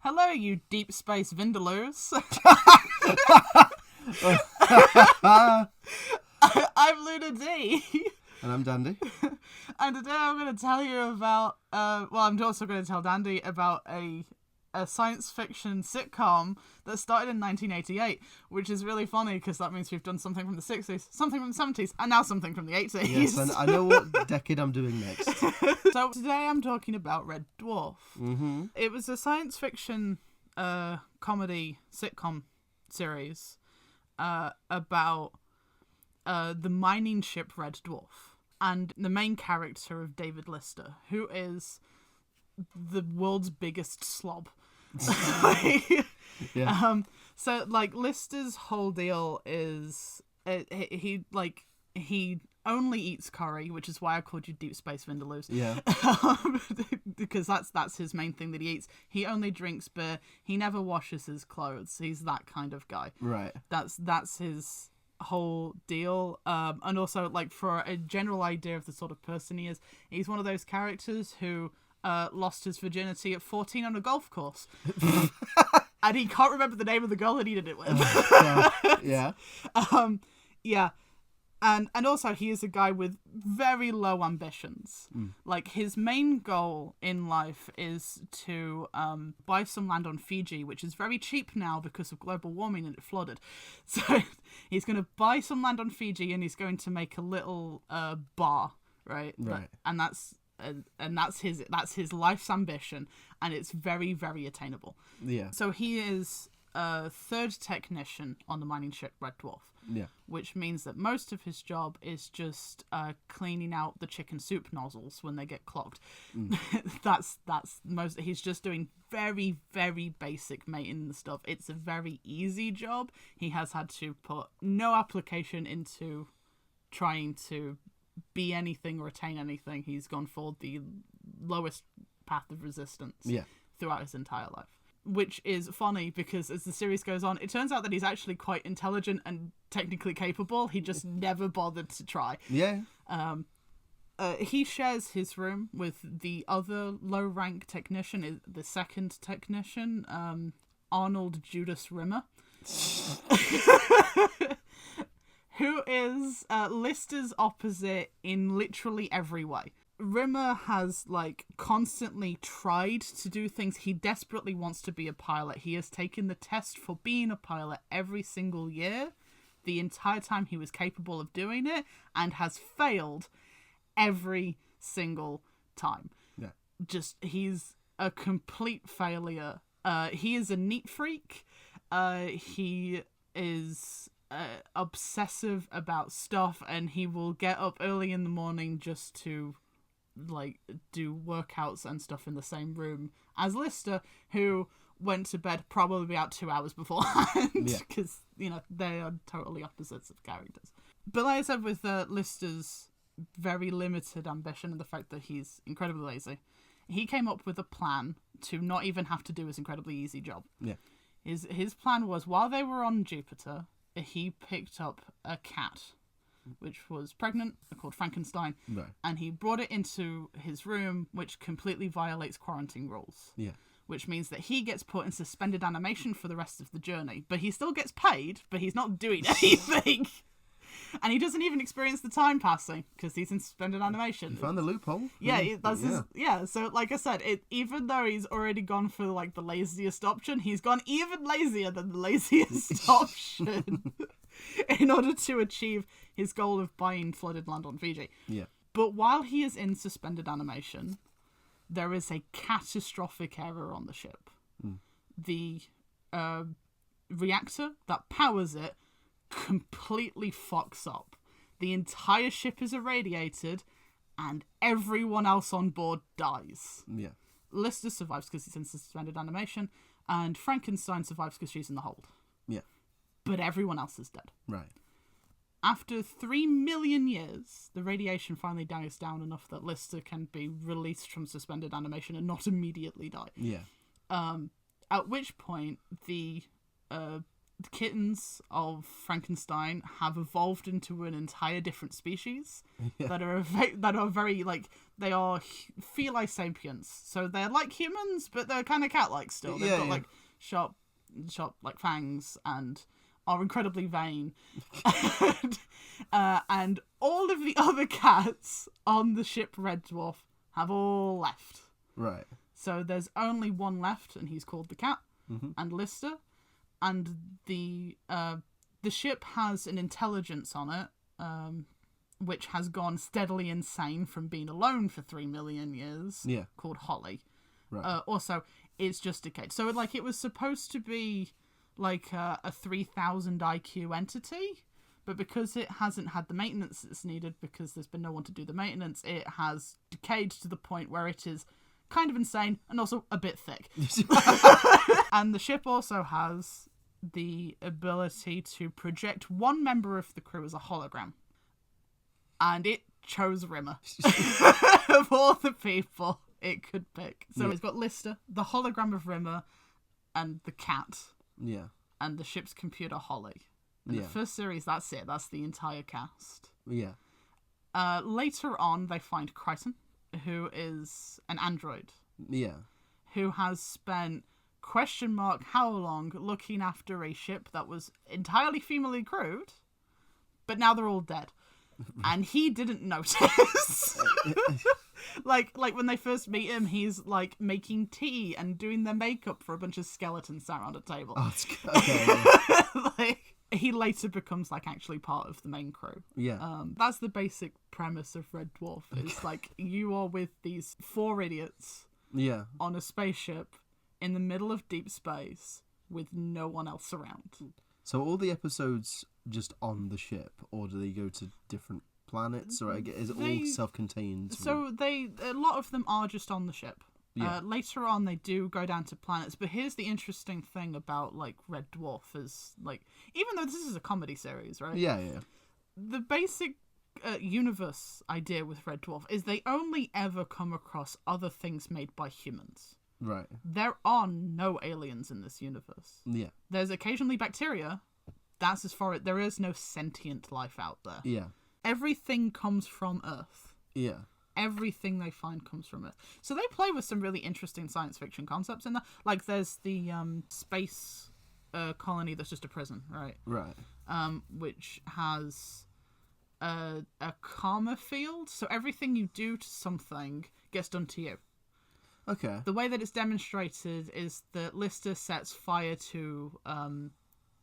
Hello, you deep space vindaloos. I'm LunaDandy. And I'm Dandy. And today I'm going to tell you about, I'm also going to tell Dandy about a science fiction sitcom that started in 1988, which is really funny because that means we've done something from the 60s, something from the 70s, and now something from the 80s. Yes, and I know what decade I'm doing next. So today I'm talking about Red Dwarf. Mm-hmm. It was a science fiction comedy sitcom series about the mining ship Red Dwarf, and the main character of David Lister, who is the world's biggest slob. Yeah. So Lister's whole deal is he only eats curry, which is why I called you Deep Space Vindaloos. Yeah. Because that's his main thing that he eats. He only drinks beer. He never washes his clothes. He's that kind of guy. Right. That's his whole deal. And also, for a general idea of the sort of person he is, he's one of those characters who lost his virginity at 14 on a golf course. And he can't remember the name of the girl that he did it with. Yeah. Yeah. And also he is a guy with very low ambitions. His main goal in life is to buy some land on Fiji, which is very cheap now because of global warming and it flooded. So he's going to buy some land on Fiji and he's going to make a little bar, right? Right. And that's his life's ambition, and it's very, very attainable. Yeah. So he is a third technician on the mining ship Red Dwarf. Yeah. Which means that most of his job is just cleaning out the chicken soup nozzles when they get clogged. That's most. He's just doing very, very basic maintenance stuff. It's a very easy job. He has had to put no application into trying to be anything or attain anything. He's gone for the lowest path of resistance throughout his entire life. Which is funny because as the series goes on, it turns out that he's actually quite intelligent and technically capable. He just never bothered to try. Yeah. He shares his room with the other low-rank technician, the second technician, Arnold Judas Rimmer. Who is Lister's opposite in literally every way. Rimmer has, constantly tried to do things. He desperately wants to be a pilot. He has taken the test for being a pilot every single year, the entire time he was capable of doing it, and has failed every single time. Yeah. He's a complete failure. He is a neat freak. He is obsessive about stuff, and he will get up early in the morning just to do workouts and stuff in the same room as Lister, who went to bed probably about 2 hours beforehand because they are totally opposites of characters. But like I said, with Lister's very limited ambition and the fact that he's incredibly lazy, he came up with a plan to not even have to do his incredibly easy job. His plan was, while they were on Jupiter, he picked up a cat which was pregnant, called Frankenstein, and he brought it into his room, which completely violates quarantine rules. Yeah. Which means that he gets put in suspended animation for the rest of the journey, but he still gets paid, but he's not doing anything. And he doesn't even experience the time passing because he's in suspended animation. You found the loophole. So like I said, even though he's already gone for the laziest option, he's gone even lazier than the laziest option in order to achieve his goal of buying flooded land on Fiji. Yeah. But while he is in suspended animation, there is a catastrophic error on the ship. The reactor that powers it completely fucks up. The entire ship is irradiated and everyone else on board dies. Yeah. Lister survives because he's in suspended animation, and Frankenstein survives because she's in the hold. Yeah. But everyone else is dead. Right. After 3 million years, the radiation finally dies down enough that Lister can be released from suspended animation and not immediately die. Yeah. At which point, the the kittens of Frankenstein have evolved into an entire different species that are very like they are feli sapiens. So they're like humans, but they're kind of cat-like still. They've got like sharp like fangs and are incredibly vain. And all of the other cats on the ship Red Dwarf have all left. Right. So there's only one left, and he's called the Cat, and Lister. And the ship has an intelligence on it, which has gone steadily insane from being alone for 3 million years. Yeah. Called Holly. Right. Also, it's just decayed. So like it was supposed to be like a 3,000 IQ entity, but because it hasn't had the maintenance that's needed, because there's been no one to do the maintenance, it has decayed to the point where it is kind of insane and also a bit thick. And the ship also has the ability to project one member of the crew as a hologram. And it chose Rimmer. Of all the people it could pick. So it's got Lister, the hologram of Rimmer, and the cat. Yeah. And the ship's computer, Holly. In the first series, that's it. That's the entire cast. Yeah. Later on, they find Kryten, who is an android. Yeah. Who has spent how long looking after a ship that was entirely female crewed, but now they're all dead. And he didn't notice. like when they first meet him, he's like making tea and doing their makeup for a bunch of skeletons sat around a table. Oh, okay. Yeah. Like, he later becomes like actually part of the main crew. Yeah. That's the basic premise of Red Dwarf. It's like you are with these 4 idiots. Yeah. On a spaceship in the middle of deep space with no one else around. So all the episodes just on the ship, or do they go to different planets, or is it all self-contained? So a lot of them are just on the ship. Yeah. Later on, they do go down to planets. But here's the interesting thing about like Red Dwarf is like, even though this is a comedy series, right? Yeah, yeah. The basic universe idea with Red Dwarf is they only ever come across other things made by humans. Right. There are no aliens in this universe. Yeah. There's occasionally bacteria. That's as far as... There is no sentient life out there. Yeah. Everything comes from Earth. Yeah. Everything they find comes from Earth. So they play with some really interesting science fiction concepts in there. Like there's the space colony that's just a prison, right? Right. Which has a karma field. So everything you do to something gets done to you. Okay. The way that it's demonstrated is that Lister sets fire to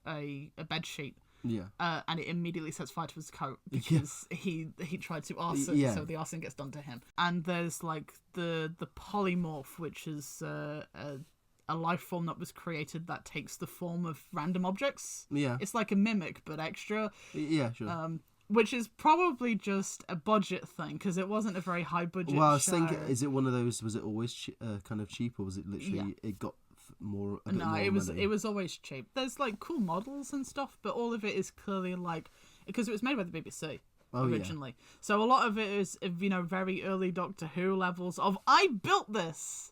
a bed sheet. Yeah. And it immediately sets fire to his coat because he tried to arson, so the arson gets done to him. And there's like the polymorph, which is a life form that was created that takes the form of random objects. Yeah. It's like a mimic, but extra. Yeah, sure. Which is probably just a budget thing, because it wasn't a very high budget Well, I was show. thinking, is it one of those, was it always kind of cheap, or was it literally, it got more, a bit more it money? was always cheap. There's like cool models and stuff, but all of it is clearly like, because it was made by the BBC originally. Yeah. So a lot of it is, very early Doctor Who levels of, I built this!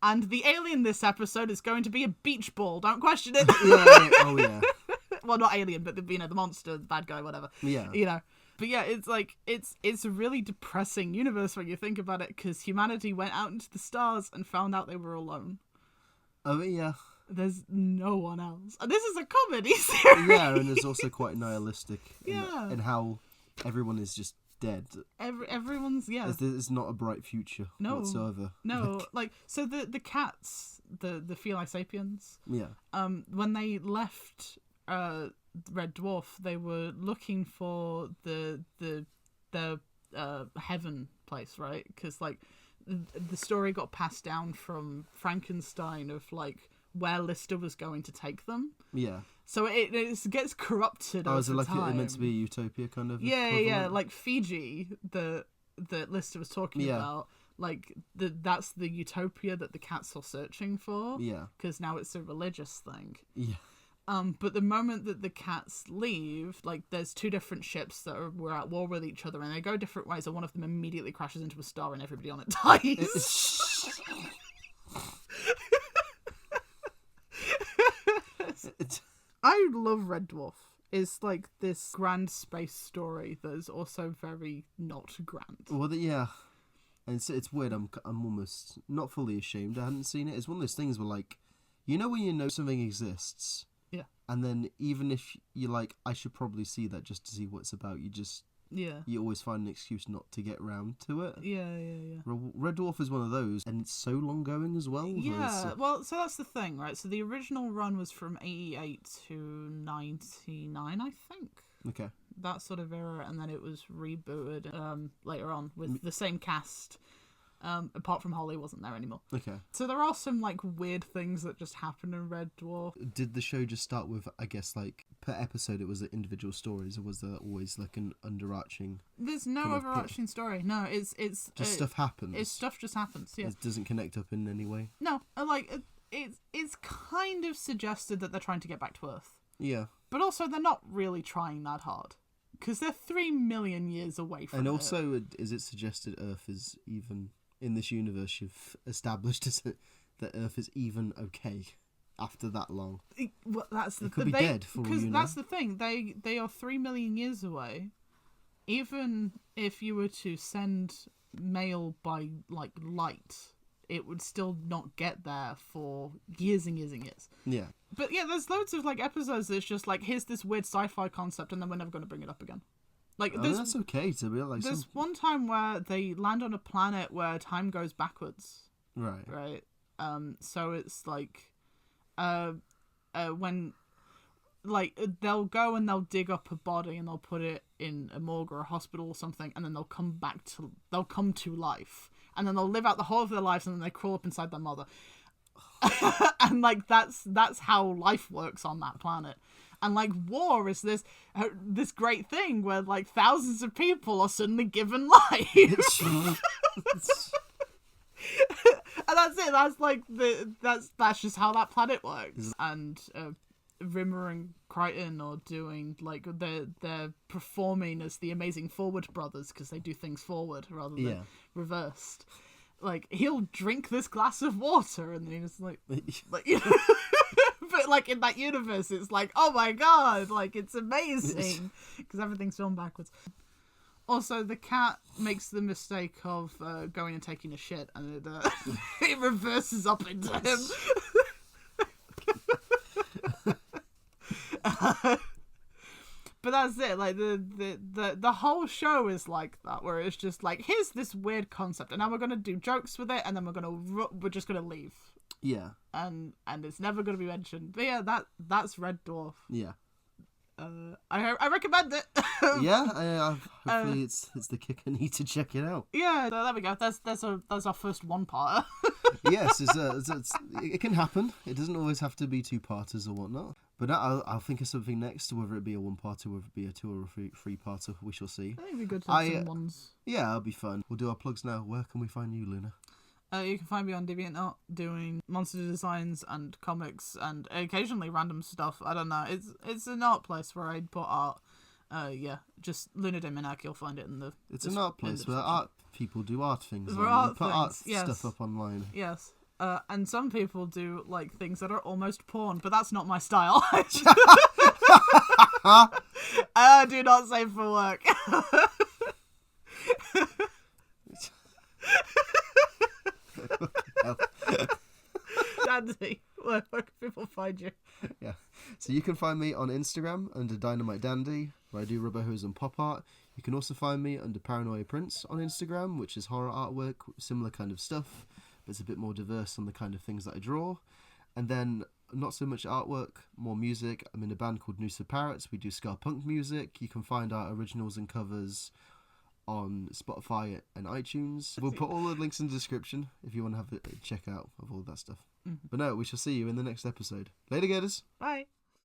And the alien this episode is going to be a beach ball, don't question it! Oh yeah. Well, not alien, but the monster, the bad guy, whatever. Yeah. But yeah, it's like, it's a really depressing universe when you think about it, because humanity went out into the stars and found out they were alone. Oh yeah. There's no one else. And this is a comedy series. Yeah, and it's also quite nihilistic Yeah. in how everyone is just dead. Everyone's, yeah. There's not a bright future whatsoever. No, so the cats, the feli sapiens, yeah. When they left Red Dwarf, they were looking for the heaven place, right? Because like the story got passed down from Frankenstein of like where Lister was going to take them. Yeah. So it gets corrupted. Oh, is it like time. it meant to be a utopia kind of? Yeah. Like Fiji, that Lister was talking about. Like that's the utopia that the cats are searching for. Yeah. Because now it's a religious thing. Yeah. But the moment that the cats leave, like there's 2 different ships that were at war with each other, and they go different ways, and one of them immediately crashes into a star and everybody on it dies. I love Red Dwarf. It's like this grand space story that is also very not grand. Well, yeah. And it's weird. I'm almost not fully ashamed I hadn't seen it. It's one of those things where, like, you know when you know something exists, yeah, and then even if you're like, I should probably see that just to see what it's about, you always find an excuse not to get round to it. Yeah. Red Dwarf is one of those, and it's so long going as well. Yeah, well, so that's the thing, right? So the original run was from 88 to 99, I think. Okay. That sort of era, and then it was rebooted later on with the same cast. Apart from Holly wasn't there anymore. Okay. So there are some like weird things that just happen in Red Dwarf. Did the show just start with, I guess, like per episode it was individual stories, or was there always like an underarching? There's no overarching story. No, it's just stuff happens. Stuff just happens. Yeah. It doesn't connect up in any way. No, like it's kind of suggested that they're trying to get back to Earth. Yeah. But also they're not really trying that hard. Because they're 3 million years away from And Earth. also, is it suggested Earth is even, in this universe, you've established that Earth is even okay after that long? Well, that's it could be dead for all you know. Because that's the thing. They are 3 million years away. Even if you were to send mail by, like, light, it would still not get there for years and years and years. Yeah. But yeah, there's loads of like episodes that's just like, here's this weird sci-fi concept, and then we're never going to bring it up again. Like, that's okay to be like. There's one time where they land on a planet where time goes backwards. Right. Right. So it's like, when, like, they'll go and they'll dig up a body and they'll put it in a morgue or a hospital or something, and then they'll come to life, and then they'll live out the whole of their lives, and then they crawl up inside their mother. And like that's how life works on that planet. And like war is this great thing where like thousands of people are suddenly given life. And that's it. That's like that's just how that planet works. And Rimmer and Crichton are doing like they're performing as the Amazing Forward Brothers because they do things forward rather than reversed. Like, he'll drink this glass of water, and then he's like you know, but like in that universe, it's like, oh my god, like it's amazing because everything's filmed backwards. Also, the cat makes the mistake of going and taking a shit, and it reverses up into him. But that's it. Like the whole show is like that, where it's just like, here's this weird concept, and now we're gonna do jokes with it, and then we're just gonna leave. Yeah. And it's never gonna be mentioned. But yeah, that's Red Dwarf. Yeah. I recommend it. Yeah. Hopefully it's the kick I need to check it out. Yeah. So there we go. That's our first one-parter. Yes, it can happen. It doesn't always have to be 2-parters or whatnot. But I'll think of something next, whether it be a 1-parter, whether it be a 2 or a 3-parter. We shall see. I think it'd be good to have some ones. Yeah, it'll be fun. We'll do our plugs now. Where can we find you, Luna? You can find me on DeviantArt doing monster designs and comics and occasionally random stuff. I don't know. It's an art place where I put art. Just LunaDandy. You'll find it in the. It's an art place where art people do art things. Put art stuff up online. Yes. And some people do like things that are almost porn, but that's not my style. I do not save for work. Dandy, where can people find you? Yeah, so you can find me on Instagram under Dynamite Dandy, where I do rubber hose and pop art. You can also find me under Paranoia Prince on Instagram, which is horror artwork, similar kind of stuff, but it's a bit more diverse on the kind of things that I draw. And then not so much artwork, more music. I'm in a band called Parrots. We do ska punk music. You can find our originals and covers on Spotify and iTunes. We'll put all the links in the description if you want to have a check out of all that stuff. Mm-hmm. But no, we shall see you in the next episode. Later, gators. Bye.